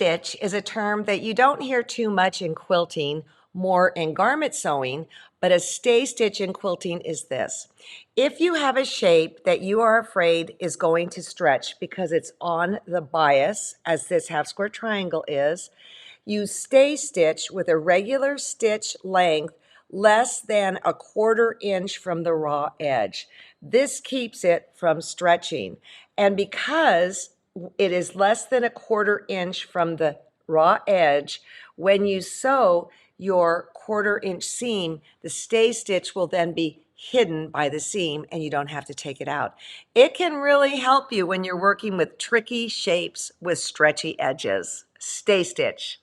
stitch is a term that you don't hear too much in quilting, more in garment sewing, but a stay stitch in quilting is this. If you have a shape that you are afraid is going to stretch because it's on the bias, as this half square triangle is, you stay stitch with a regular stitch length less than a 1/4 inch from the raw edge. This keeps it from stretching. And because it is less than a 1/4 inch from the raw edge, when you sew your 1/4 inch seam, the stay stitch will then be hidden by the seam and you don't have to take it out. It can really help you when you're working with tricky shapes with stretchy edges. Stay stitch.